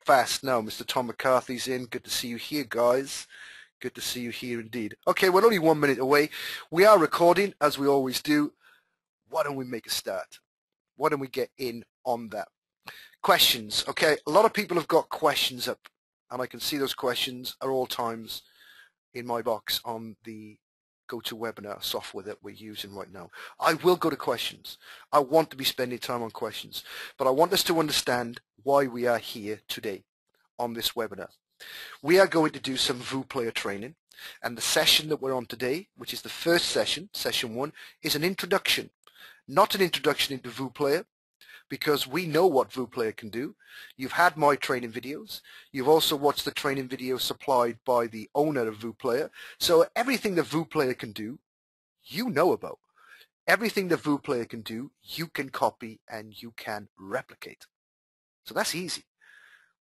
fast now. Mr. Tom McCarthy's in. Good to see you here, guys. Good to see you here indeed. Okay, we're only 1 minute away. We are recording, as we always do. Why don't we make a start? Why don't we get in on that? Questions. Okay, a lot of people have got questions up, and I can see those questions at all times in my box on the GoToWebinar software that we're using right now. I will go to questions. I want to be spending time on questions, but I want us to understand why we are here today on this webinar. We are going to do some VooPlayer training, and the session that we're on today, which is the first session, session 1, is an introduction. Not an introduction into VooPlayer, because we know what VooPlayer can do. You've had my training videos. You've also watched the training videos supplied by the owner of VooPlayer. So everything that VooPlayer can do, you know about. Everything that VooPlayer can do, you can copy and you can replicate. So that's easy.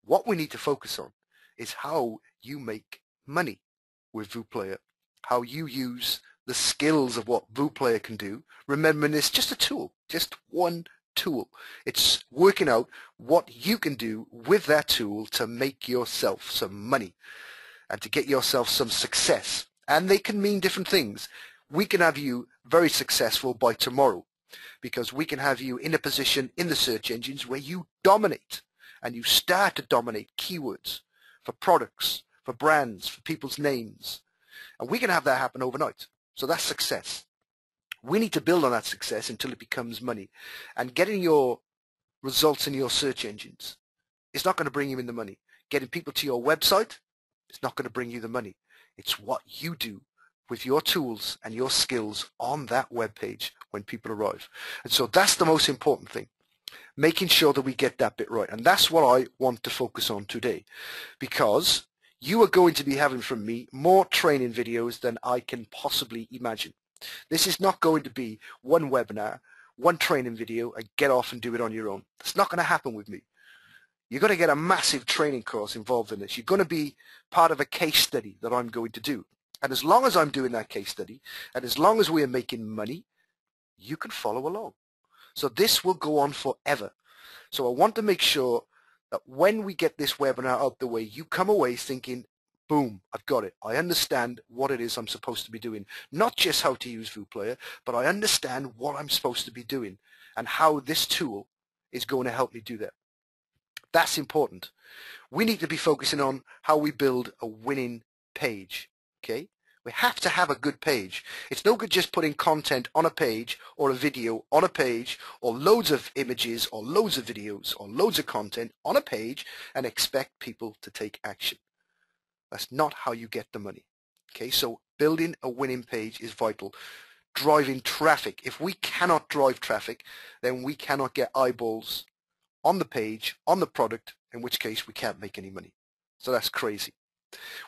What we need to focus on is how you make money with VooPlayer, how you use the skills of what VooPlayer can do. Remembering it's just a tool, just one tool. It's working out what you can do with that tool to make yourself some money and to get yourself some success. And they can mean different things. We can have you very successful by tomorrow, because we can have you in a position in the search engines where you dominate, and you start to dominate keywords for products, for brands, for people's names. And we can have that happen overnight. So that's success. We need to build on that success until it becomes money. And getting your results in your search engines is not going to bring you in the money. Getting people to your website is not going to bring you the money. It's what you do with your tools and your skills on that web page when people arrive. And so that's the most important thing, making sure that we get that bit right. And that's what I want to focus on today, because you are going to be having from me more training videos than I can possibly imagine. This is not going to be one webinar, one training video, and get off and do it on your own. It's not going to happen with me. You're going to get a massive training course involved in this. You're going to be part of a case study that I'm going to do. And as long as I'm doing that case study, and as long as we are making money, you can follow along. So this will go on forever. So I want to make sure that when we get this webinar out the way, you come away thinking, boom, I've got it. I understand what it is I'm supposed to be doing. Not just how to use VooPlayer, but I understand what I'm supposed to be doing and how this tool is going to help me do that. That's important. We need to be focusing on how we build a winning page. Okay? We have to have a good page. It's no good just putting content on a page or a video on a page or loads of images or loads of videos or loads of content on a page and expect people to take action. That's not how you get the money. Okay, so building a winning page is vital. Driving traffic. If we cannot drive traffic, then we cannot get eyeballs on the page, on the product, in which case we can't make any money. So that's crazy.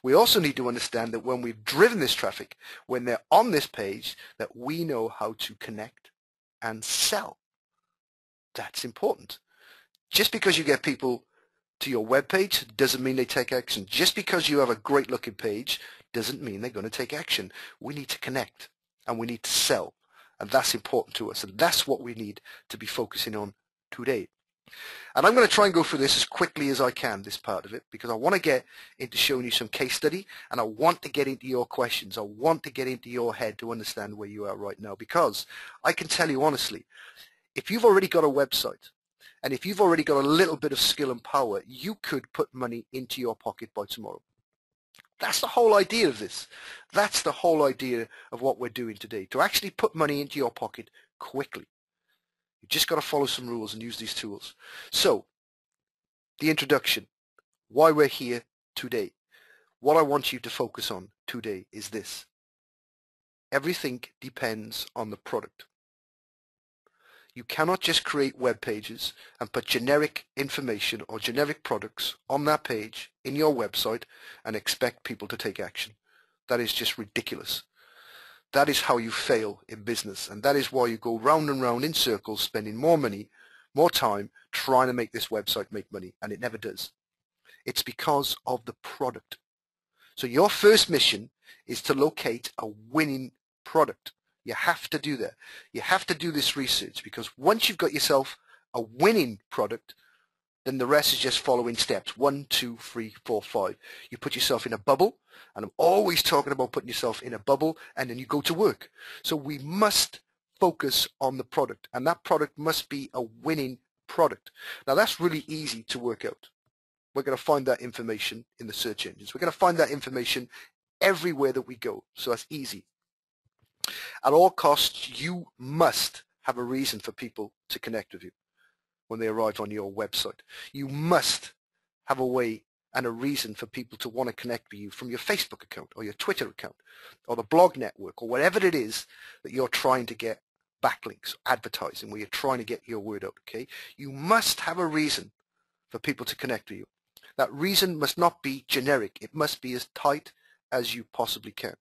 We also need to understand that when we've driven this traffic, when they're on this page, that we know how to connect and sell. That's important. Just because you get people to your web page doesn't mean they take action. Just because you have a great looking page doesn't mean they're going to take action. We need to connect and we need to sell, and that's important to us, and that's what we need to be focusing on today. And I'm going to try and go through this as quickly as I can, this part of it, because I want to get into showing you some case study, and I want to get into your questions. I want to get into your head to understand where you are right now, because I can tell you honestly, if you've already got a website, and if you've already got a little bit of skill and power, you could put money into your pocket by tomorrow. That's the whole idea of this. That's the whole idea of what we're doing today, to actually put money into your pocket quickly. You've just got to follow some rules and use these tools. So, the introduction, why we're here today. What I want you to focus on today is this. Everything depends on the product. You cannot just create web pages and put generic information or generic products on that page in your website and expect people to take action. That is just ridiculous. That is how you fail in business, and that is why you go round and round in circles, spending more money, more time trying to make this website make money, and it never does. It's because of the product. So your first mission is to locate a winning product. You have to do that. You have to do this research, because once you've got yourself a winning product, then the rest is just following steps. 1, 2, 3, 4, 5. You put yourself in a bubble, and I'm always talking about putting yourself in a bubble, and then you go to work. So we must focus on the product, and that product must be a winning product. Now that's really easy to work out. We're going to find that information in the search engines. We're going to find that information everywhere that we go. So that's easy. At all costs, you must have a reason for people to connect with you when they arrive on your website. You must have a way and a reason for people to want to connect with you from your Facebook account or your Twitter account or the blog network or whatever it is that you're trying to get backlinks, advertising, where you're trying to get your word out, okay? You must have a reason for people to connect with you. That reason must not be generic. It must be as tight as you possibly can.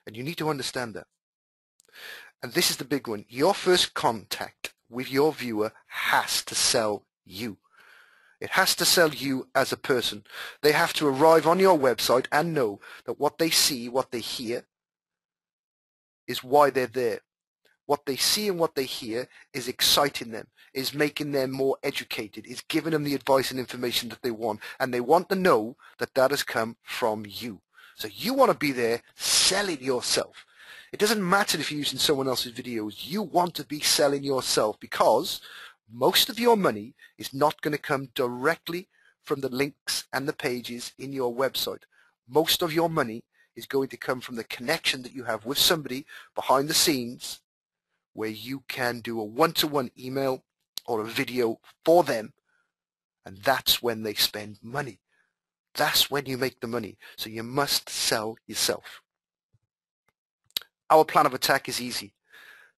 And you need to understand that. And this is the big one. Your first contact with your viewer has to sell you. It has to sell you as a person. They have to arrive on your website and know that what they see, what they hear, is why they're there. What they see and what they hear is exciting them, is making them more educated, is giving them the advice and information that they want, and they want to know that that has come from you. So you want to be there selling yourself. It doesn't matter if you're using someone else's videos. You want to be selling yourself, because most of your money is not going to come directly from the links and the pages in your website. Most of your money is going to come from the connection that you have with somebody behind the scenes, where you can do a one-to-one email or a video for them, and that's when they spend money. That's when you make the money. So you must sell yourself. Our plan of attack is easy.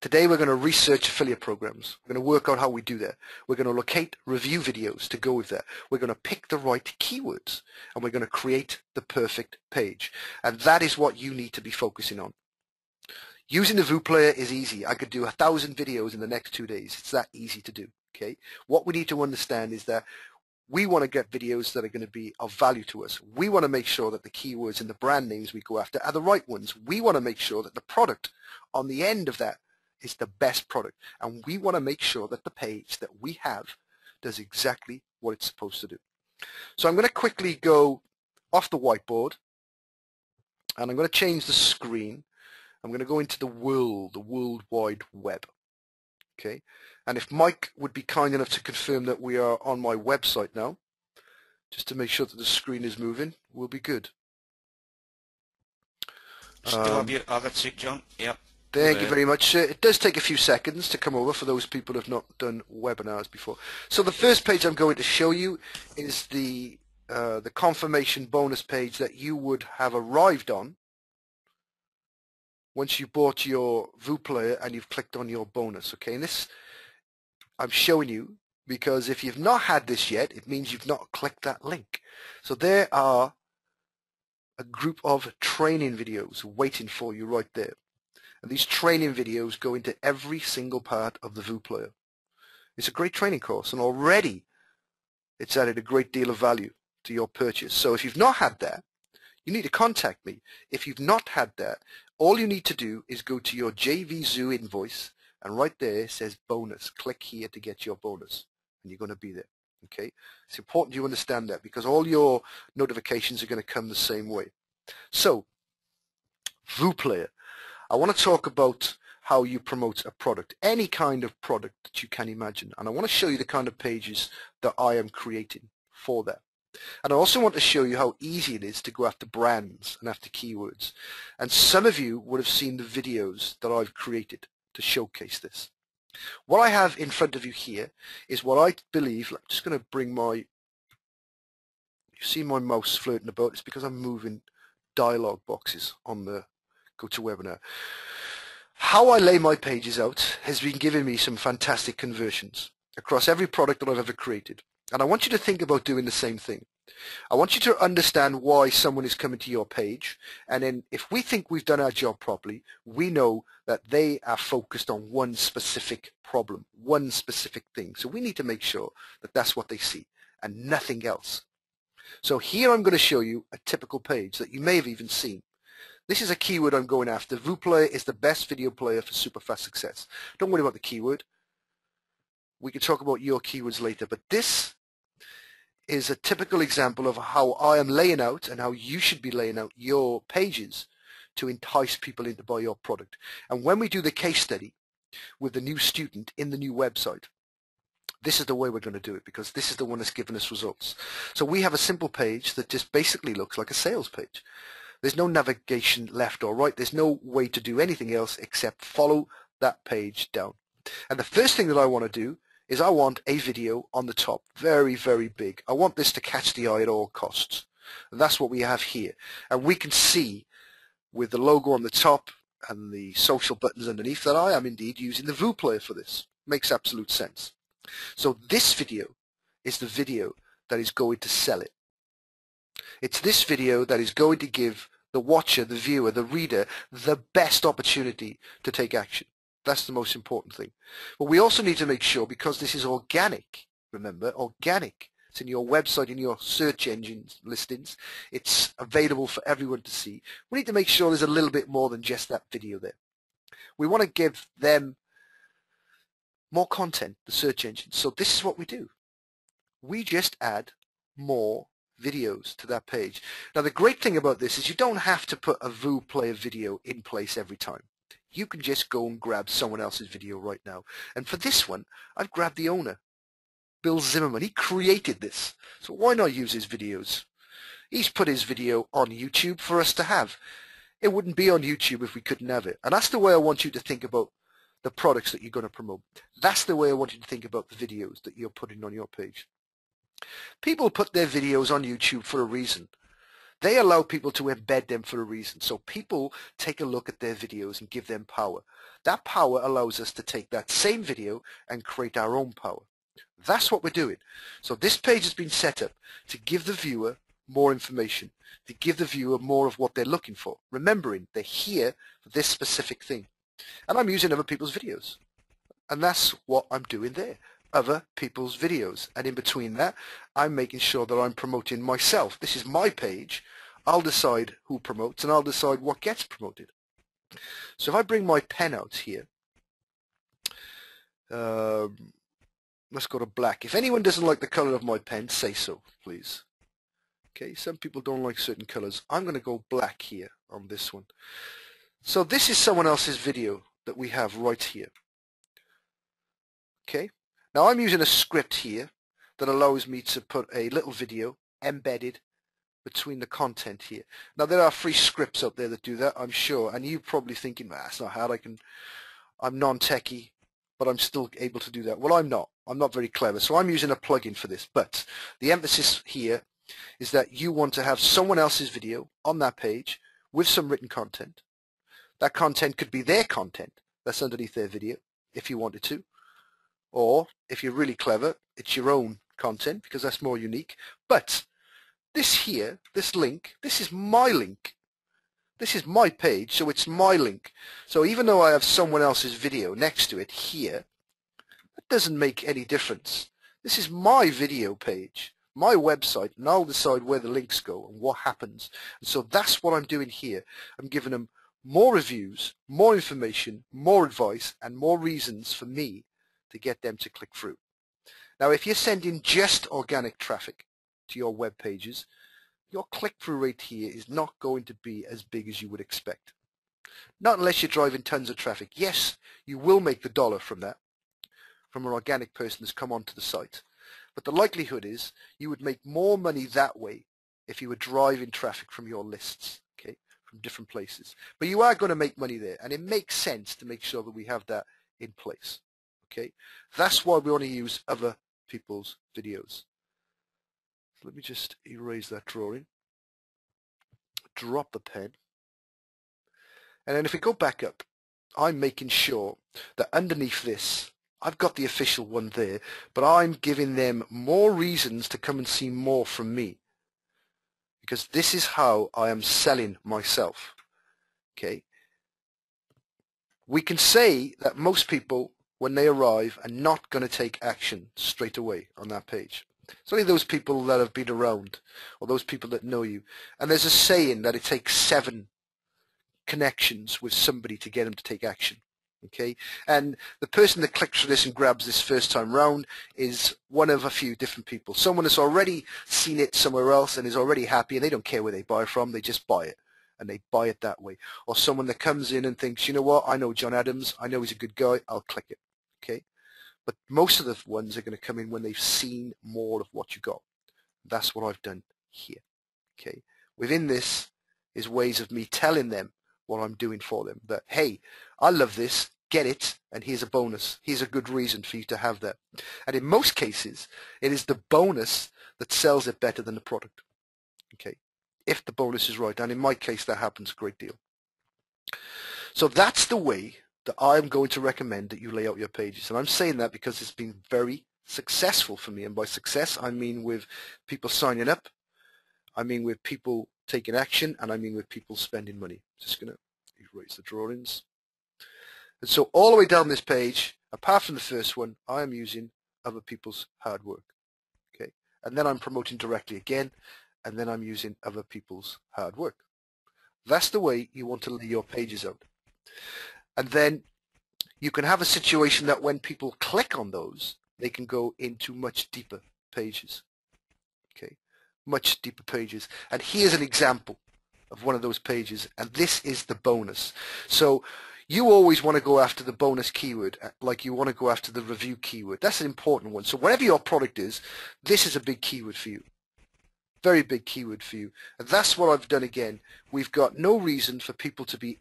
Today we're going to research affiliate programs. We're going to work out how we do that. We're going to locate review videos to go with that. We're going to pick the right keywords, and we're going to create the perfect page. And that is what you need to be focusing on. Using the VooPlayer is easy. I could do 1,000 videos in the next 2 days. It's that easy to do. Okay. What we need to understand is that we want to get videos that are going to be of value to us. We want to make sure that the keywords and the brand names we go after are the right ones. We want to make sure that the product on the end of that is the best product. And we want to make sure that the page that we have does exactly what it's supposed to do. So I'm going to quickly go off the whiteboard, and I'm going to change the screen. I'm going to go into the World Wide Web. Okay, and if Mike would be kind enough to confirm that we are on my website now, just to make sure that the screen is moving, we'll be good. Still have you? I got you, John. Yep. Thank you very much. It does take a few seconds to come over for those people who have not done webinars before. So the first page I'm going to show you is the confirmation bonus page that you would have arrived on once you bought your VooPlayer and you've clicked on your bonus. Okay, and this I'm showing you because if you've not had this yet, it means you've not clicked that link. So there are a group of training videos waiting for you right there. And these training videos go into every single part of the VooPlayer. It's a great training course, and already it's added a great deal of value to your purchase. So if you've not had that, you need to contact me. If you've not had that, all you need to do is go to your JVZoo invoice, and right there it says bonus. Click here to get your bonus, and you're going to be there. Okay? It's important you understand that, because all your notifications are going to come the same way. So, VooPlayer. I want to talk about how you promote a product, any kind of product that you can imagine. And I want to show you the kind of pages that I am creating for that. And I also want to show you how easy it is to go after brands and after keywords. And some of you would have seen the videos that I've created to showcase this. What I have in front of you here is what I believe, I'm just going to bring my, you see my mouse flirting about, it's because I'm moving dialog boxes on the GoToWebinar. How I lay my pages out has been giving me some fantastic conversions across every product that I've ever created. And I want you to think about doing the same thing. I want you to understand why someone is coming to your page, and then if we think we've done our job properly, we know that they are focused on one specific problem, one specific thing. So we need to make sure that that's what they see and nothing else. So here I'm going to show you a typical page that you may have even seen. This is a keyword I'm going after. VooPlayer is the best video player for super fast success. Don't worry about the keyword. We can talk about your keywords later, but this is a typical example of how I am laying out and how you should be laying out your pages to entice people in to buy your product. And when we do the case study with the new student in the new website, this is the way we're going to do it, because this is the one that's given us results. So we have a simple page that just basically looks like a sales page. There's no navigation left or right. There's no way to do anything else except follow that page down. And the first thing that I want to do is I want a video on the top, very, very big. I want this to catch the eye at all costs. And that's what we have here. And we can see with the logo on the top and the social buttons underneath that I am indeed using the VooPlayer for this. Makes absolute sense. So this video is the video that is going to sell it. It's this video that is going to give the watcher, the viewer, the reader the best opportunity to take action. That's the most important thing. But we also need to make sure, because this is organic, remember, organic. It's in your website, in your search engines listings. It's available for everyone to see. We need to make sure there's a little bit more than just that video there. We want to give them more content, the search engine. So this is what we do. We just add more videos to that page. Now the great thing about this is you don't have to put a VooPlayer video in place every time. You can just go and grab someone else's video right now. And for this one, I've grabbed the owner, Bill Zimmerman. He created this. So why not use his videos? He's put his video on YouTube for us to have. It wouldn't be on YouTube if we couldn't have it. And that's the way I want you to think about the products that you're going to promote. That's the way I want you to think about the videos that you're putting on your page. People put their videos on YouTube for a reason. They allow people to embed them for a reason. So people take a look at their videos and give them power. That power allows us to take that same video and create our own power. That's what we're doing. So this page has been set up to give the viewer more information, to give the viewer more of what they're looking for, remembering they're here for this specific thing. And I'm using other people's videos. And that's what I'm doing there. Other people's videos, and in between that I'm making sure that I'm promoting myself. This is my page. I'll decide who promotes and I'll decide what gets promoted. So if I bring my pen out here, let's go to black. If anyone doesn't like the color of my pen, say so, please. Okay, some people don't like certain colors. I'm going to go black here on this one. So this is someone else's video that we have right here. Okay. Now I'm using a script here that allows me to put a little video embedded between the content here. Now there are free scripts out there that do that, I'm sure, and you're probably thinking, that's not hard, I'm non-techie, but I'm still able to do that. Well, I'm not very clever, so I'm using a plugin for this, but the emphasis here is that you want to have someone else's video on that page with some written content. That content could be their content that's underneath their video, if you wanted to. Or, if you're really clever, it's your own content, because that's more unique. But this here, this link, this is my link. This is my page, so it's my link. So even though I have someone else's video next to it here, that doesn't make any difference. This is my video page, my website, and I'll decide where the links go and what happens. And so that's what I'm doing here. I'm giving them more reviews, more information, more advice, and more reasons for me to get them to click through. Now if you're sending just organic traffic to your web pages, your click-through rate here is not going to be as big as you would expect. Not unless you're driving tons of traffic. Yes, you will make the dollar from that, from an organic person that's come onto the site. But the likelihood is you would make more money that way if you were driving traffic from your lists, okay, from different places. But you are going to make money there, and it makes sense to make sure that we have that in place. Okay, that's why we want to use other people's videos. So let me just erase that drawing, drop the pen, and then if we go back up, I'm making sure that underneath this, I've got the official one there, but I'm giving them more reasons to come and see more from me, because this is how I am selling myself. Okay, we can say that most people, when they arrive, are not going to take action straight away on that page. It's only those people that have been around, or those people that know you. And there's a saying that it takes 7 connections with somebody to get them to take action. Okay, and the person that clicks for this and grabs this first time round is one of a few different people. Someone that's already seen it somewhere else and is already happy, and they don't care where they buy from, they just buy it, and they buy it that way. Or someone that comes in and thinks, you know what, I know John Adams, I know he's a good guy, I'll click it. Okay, but most of the ones are going to come in when they've seen more of what you got. That's what I've done here. Okay, within this is ways of me telling them what I'm doing for them, that hey, I love this, get it, and here's a bonus, here's a good reason for you to have that. And in most cases it is the bonus that sells it better than the product, okay, if the bonus is right, and in my case that happens a great deal. So that's the way that I'm going to recommend that you lay out your pages, and I'm saying that because it's been very successful for me, and by success I mean with people signing up, I mean with people taking action, and I mean with people spending money. Just going to erase the drawings. And so all the way down this page, apart from the first one, I am using other people's hard work. Okay, and then I'm promoting directly again, and then I'm using other people's hard work. That's the way you want to lay your pages out. And then you can have a situation that when people click on those, they can go into much deeper pages. Okay, much deeper pages. And here's an example of one of those pages, and this is the bonus. So you always want to go after the bonus keyword, like you want to go after the review keyword. That's an important one. So whatever your product is, this is a big keyword for you. Very big keyword for you. And that's what I've done again. We've got no reason for people to be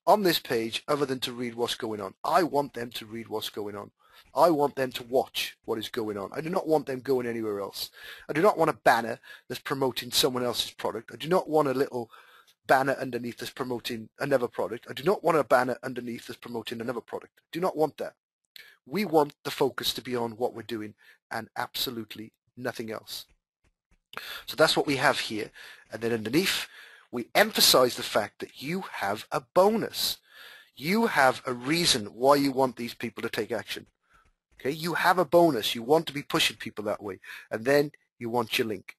on this page other than to read what's going on. I want them to read what's going on. I want them to watch what is going on. I do not want them going anywhere else. I do not want a banner that's promoting someone else's product. I do not want a little banner underneath that's promoting another product. I do not want a banner underneath that's promoting another product. I do not want that. We want the focus to be on what we're doing and absolutely nothing else. So that's what we have here. And then underneath, we emphasize the fact that you have a bonus. You have a reason why you want these people to take action. Okay, you have a bonus. You want to be pushing people that way. And then you want your link.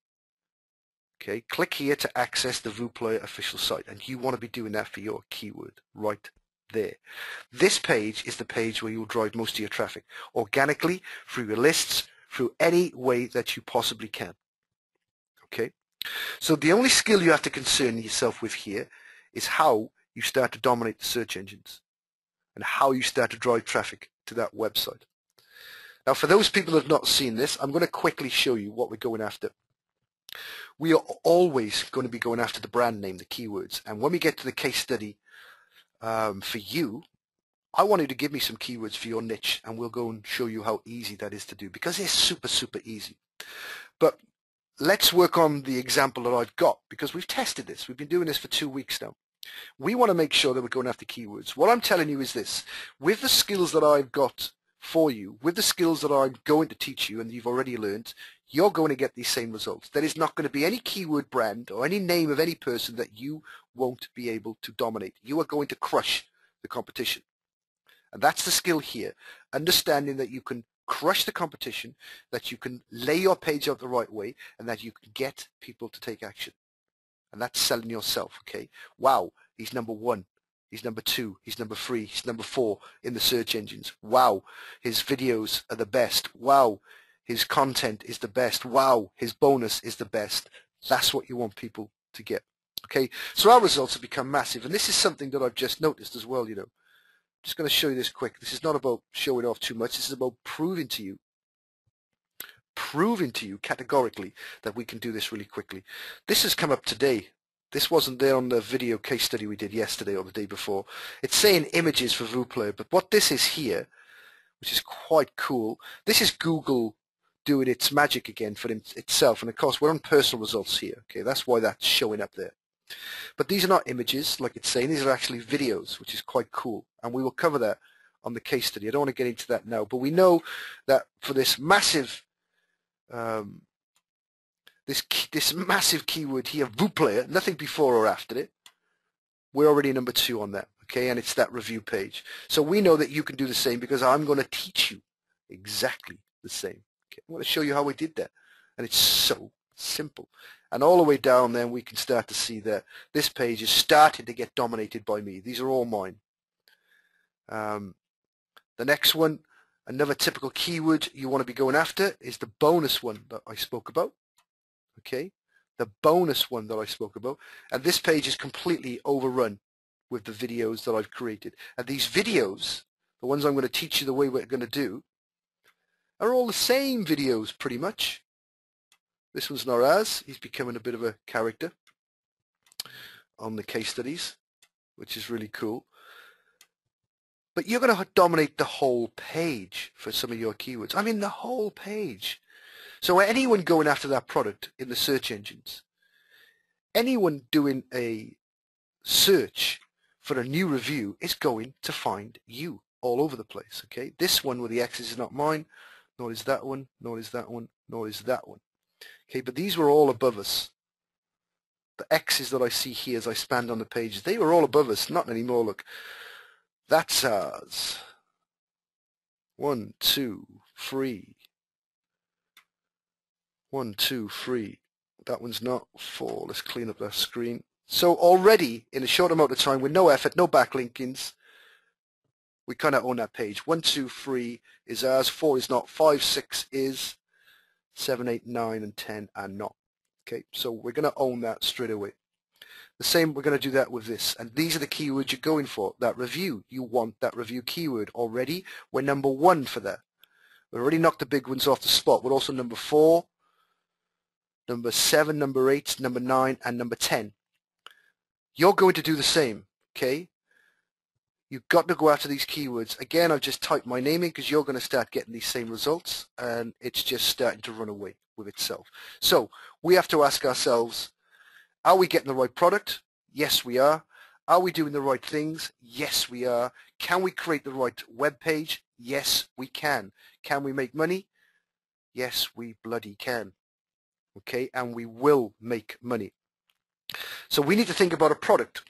Okay, click here to access the VooPlayer official site, and you want to be doing that for your keyword right there. This page is the page where you'll drive most of your traffic, organically, through your lists, through any way that you possibly can. Okay, so the only skill you have to concern yourself with here is how you start to dominate the search engines and how you start to drive traffic to that website. Now, for those people that have not seen this, I'm going to quickly show you what we're going after. We are always going to be going after the brand name, the keywords. And when we get to the case study for you, I want you to give me some keywords for your niche, and we'll go and show you how easy that is to do, because it's super, super easy. But let's work on the example that I've got, because we've tested this. We've been doing this for 2 weeks now. We want to make sure that we're going after keywords. What I'm telling you is this. With the skills that I've got for you, with the skills that I'm going to teach you and you've already learned, you're going to get these same results. There is not going to be any keyword brand or any name of any person that you won't be able to dominate. You are going to crush the competition. And that's the skill here, understanding that you can crush the competition, that you can lay your page out the right way, and that you can get people to take action. And that's selling yourself, okay? Wow, he's number 1. He's number 2, he's number 3, he's number 4 in the search engines. Wow, his videos are the best. Wow, his content is the best. Wow, his bonus is the best. That's what you want people to get. Okay, so our results have become massive, and this is something that I've just noticed as well, you know. Just going to show you this quick. This is not about showing off too much. This is about proving to you categorically that we can do this really quickly. This has come up today. This wasn't there on the video case study we did yesterday or the day before. It's saying images for VooPlayer, but what this is here, which is quite cool, this is Google doing its magic again for itself. And of course, we're on personal results here. Okay, that's why that's showing up there. But these are not images, like it's saying. These are actually videos, which is quite cool. And we will cover that on the case study. I don't want to get into that now, but we know that for this massive this massive keyword here, VooPlayer, nothing before or after it, we're already number 2 on that, okay? And it's that review page. So we know that you can do the same, because I'm going to teach you exactly the same. Okay? I'm going to show you how we did that. And it's so simple. And all the way down then we can start to see that this page is starting to get dominated by me. These are all mine. The next one, another typical keyword you want to be going after is the bonus one that I spoke about. Okay, the bonus one that I spoke about. And this page is completely overrun with the videos that I've created. And these videos, the ones I'm going to teach you the way we're going to do, are all the same videos pretty much. This one's Naraz. He's becoming a bit of a character on the case studies, which is really cool. But you're going to dominate the whole page for some of your keywords. I mean, the whole page. So anyone going after that product in the search engines, anyone doing a search for a new review is going to find you all over the place. Okay, this one with the X's is not mine, nor is that one, nor is that one, nor is that one. Okay, but these were all above us. The X's that I see here as I span on the pages, they were all above us, not anymore. Look, that's ours. 1, 2, 3. 1, 2, 3. That one's not 4. Let's clean up that screen. So already, in a short amount of time, with no effort, no backlinkings, we kind of own that page. 1, 2, 3 is ours. 4 is not. 5, 6 is. 7, 8, 9, and 10 are not. Okay, so we're going to own that straight away. The same, we're going to do that with this. And these are the keywords you're going for. That review. You want that review keyword already. We're number 1 for that. We've already knocked the big ones off the spot. We're also number 4, number 7, number 8, number 9, and number 10. You're going to do the same, okay? You've got to go after these keywords. Again, I've just typed my name in because you're going to start getting these same results, and it's just starting to run away with itself. So we have to ask ourselves, are we getting the right product? Yes, we are. Are we doing the right things? Yes, we are. Can we create the right web page? Yes, we can. Can we make money? Yes, we bloody can. Okay, and we will make money. So we need to think about a product.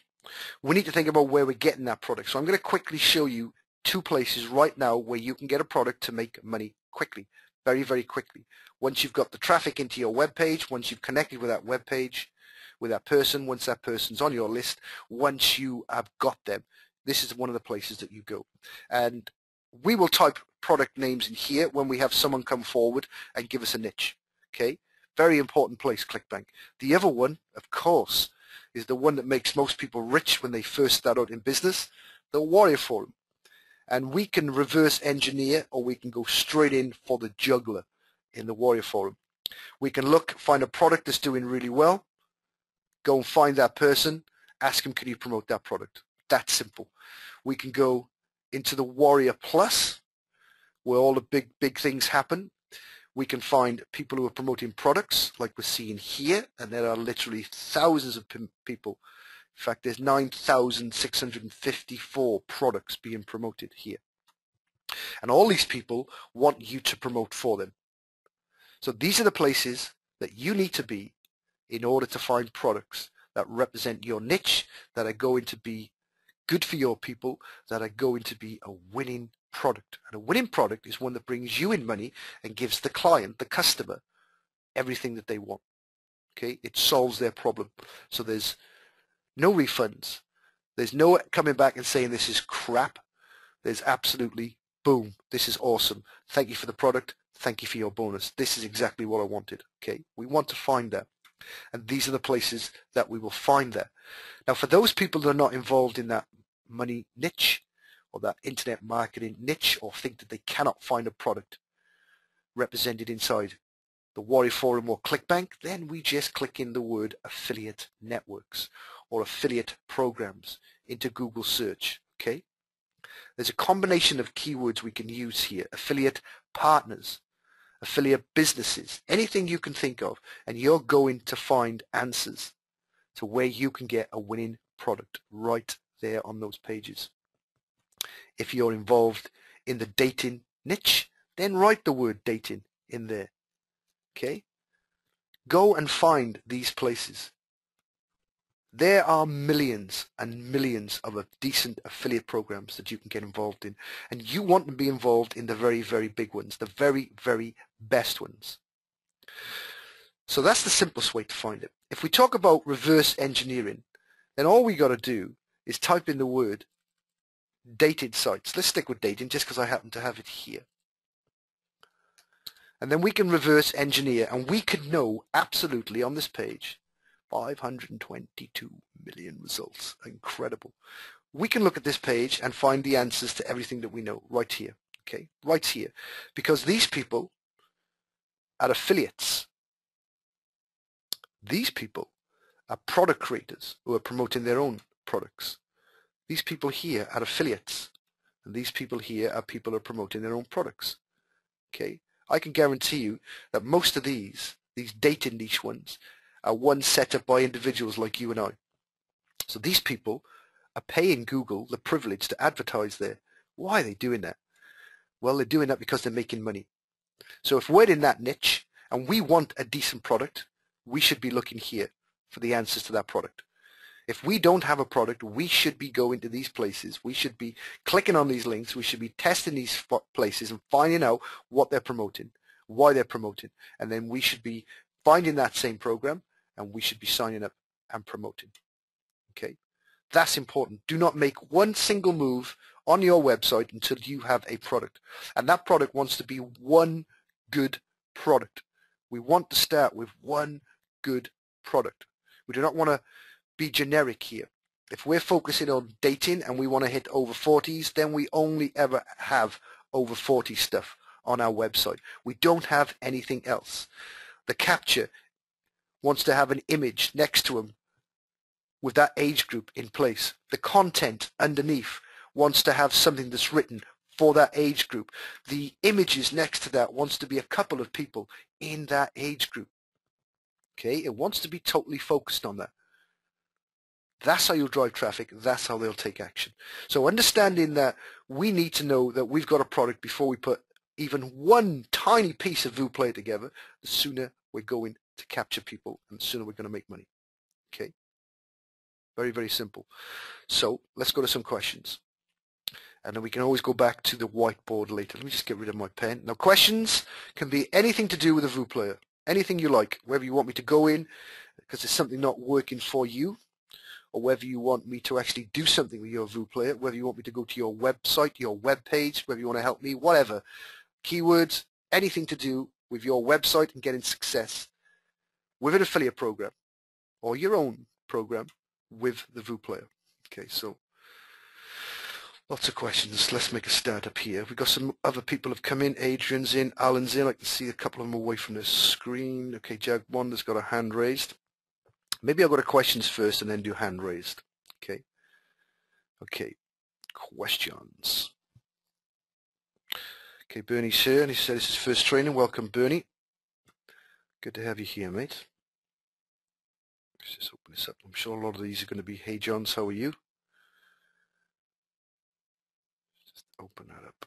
We need to think about where we're getting that product. So I'm going to quickly show you 2 places right now where you can get a product to make money quickly, very, very quickly. Once you've got the traffic into your web page, once you've connected with that web page, with that person, once that person's on your list, once you have got them, this is one of the places that you go. And we will type product names in here when we have someone come forward and give us a niche. Okay? Very important place, Clickbank. The other one, of course, is the one that makes most people rich when they first start out in business, the Warrior Forum. And we can reverse engineer, or we can go straight in for the juggler in the Warrior Forum. We can look, find a product that's doing really well, go and find that person, ask them, can you promote that product? That simple. We can go into the Warrior Plus, where all the big things happen. We can find people who are promoting products like we're seeing here, and there are literally thousands of people. In fact, there's 9,654 products being promoted here. And all these people want you to promote for them. So these are the places that you need to be in order to find products that represent your niche, that are going to be good for your people, that are going to be a winning product. And a winning product is one that brings you in money and gives the client, the customer, everything that they want. Okay, it solves their problem. So there's no refunds. There's no coming back and saying this is crap. There's absolutely, boom, this is awesome. Thank you for the product. Thank you for your bonus. This is exactly what I wanted. Okay, we want to find that. And these are the places that we will find that. Now, for those people that are not involved in that money niche, or that internet marketing niche, or think that they cannot find a product represented inside the Warrior Forum or Clickbank, then we just click in the word affiliate networks or affiliate programs into Google search. Okay, there's a combination of keywords we can use here: affiliate partners, affiliate businesses, anything you can think of, and you're going to find answers to where you can get a winning product right there on those pages. If you're involved in the dating niche, then write the word dating in there. Okay? Go and find these places. There are millions and millions of decent affiliate programs that you can get involved in. And you want to be involved in the very, very big ones, the very, very best ones. So that's the simplest way to find it. If we talk about reverse engineering, then all we got to do is type in the word dated sites. Let's stick with dating just because I happen to have it here. And then we can reverse engineer, and we could know absolutely on this page 522 million results. Incredible. We can look at this page and find the answers to everything that we know right here. Okay, right here. Because these people are affiliates. These people are product creators who are promoting their own products. These people here are affiliates. And these people here are people who are promoting their own products. Okay, I can guarantee you that most of these data niche ones, are ones set up by individuals like you and I. So these people are paying Google the privilege to advertise there. Why are they doing that? Well, they're doing that because they're making money. So if we're in that niche and we want a decent product, we should be looking here for the answers to that product. If we don't have a product, we should be going to these places. We should be clicking on these links. We should be testing these places and finding out what they're promoting, why they're promoting. And then we should be finding that same program, and we should be signing up and promoting. Okay, that's important. Do not make one single move on your website until you have a product. And that product wants to be one good product. We want to start with one good product. We do not want to be generic here. If we're focusing on dating and we want to hit over 40s, then we only ever have over 40 stuff on our website. We don't have anything else. The capture wants to have an image next to them with that age group in place. The content underneath wants to have something that's written for that age group. The images next to that wants to be a couple of people in that age group. Okay, it wants to be totally focused on that. That's how you'll drive traffic. That's how they'll take action. So understanding that we need to know that we've got a product before we put even one tiny piece of VooPlayer together, the sooner we're going to capture people and the sooner we're going to make money. Okay? Very, very simple. So let's go to some questions. And then we can always go back to the whiteboard later. Let me just get rid of my pen. Now, questions can be anything to do with a VooPlayer. Anything you like, whether you want me to go in because there's something not working for you, or whether you want me to actually do something with your VooPlayer, whether you want me to go to your website, your web page, whether you want to help me, whatever. Keywords, anything to do with your website and getting success with an affiliate program or your own program with the VooPlayer. Okay, so lots of questions. Let's make a start up here. We've got some other people have come in. Adrian's in, Alan's in. I can see a couple of them away from the screen. Okay, Jag Wanda's got a hand raised. Maybe I'll go to questions first and then do hand raised. Okay. Okay. Questions. Okay, Bernie's here and he said this is first training. Welcome, Bernie. Good to have you here, mate. Let's just open this up. I'm sure a lot of these are going to be, hey, Johns, how are you? Just open that up.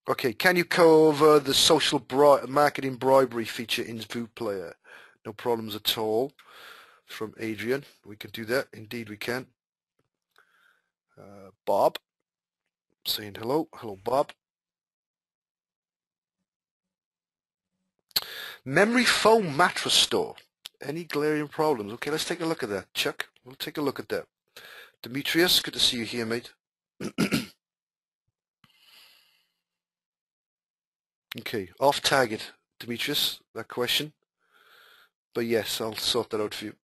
Okay, can you cover the social marketing bribery feature in VooPlayer? No problems at all. From Adrian, we can do that. Indeed, we can. Bob, saying hello. Hello, Bob. Memory foam mattress store. Any glaring problems? Okay, let's take a look at that. Chuck, we'll take a look at that. Demetrius, good to see you here, mate. Okay, off target, Demetrius, that question. But yes, I'll sort that out for you.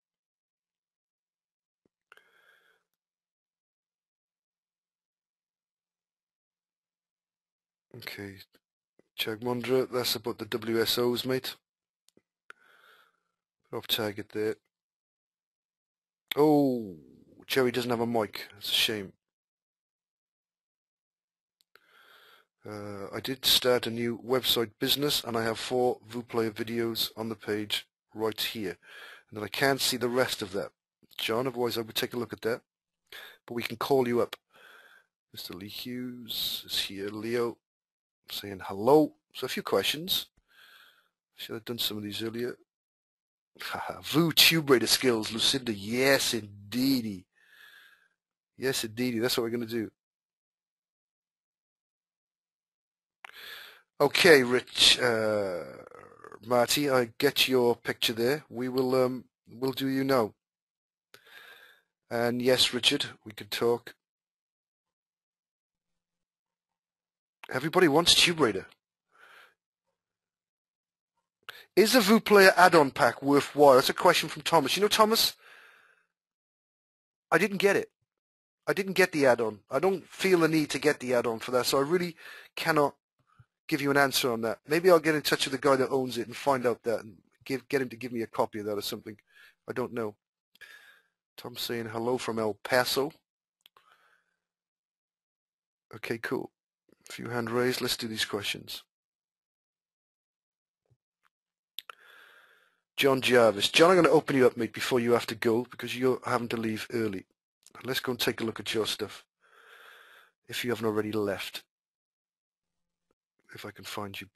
Okay, Chagmundra, that's about the WSOs, mate. Off target there. Oh, Jerry doesn't have a mic. That's a shame. I did start a new website business and I have 4 VooPlayer videos on the page right here. And then I can't see the rest of that. John, otherwise I would take a look at that. But we can call you up. Mr. Lee Hughes is here. Leo saying hello. So a few questions. Should have done some of these earlier. Voo TubeRater skills, Lucinda. Yes, indeedy. Yes, indeedy. That's what we're going to do. Okay, Rich, Marty, I get your picture there. We will, we'll do you now. And yes, Richard, we can talk. Everybody wants TubeRadar. Is a VooPlayer add-on pack worthwhile? That's a question from Thomas. You know, Thomas, I didn't get it. I didn't get the add-on. I don't feel the need to get the add-on for that, so I really cannot give you an answer on that. Maybe I'll get in touch with the guy that owns it and find out that and get him to give me a copy of that or something. I don't know. Tom's saying hello from El Paso. Okay, cool. A few hand raised. Let's do these questions. John Jarvis. John, I'm going to open you up, mate, before you have to go because you're having to leave early. Let's go and take a look at your stuff if you haven't already left. If I can find you.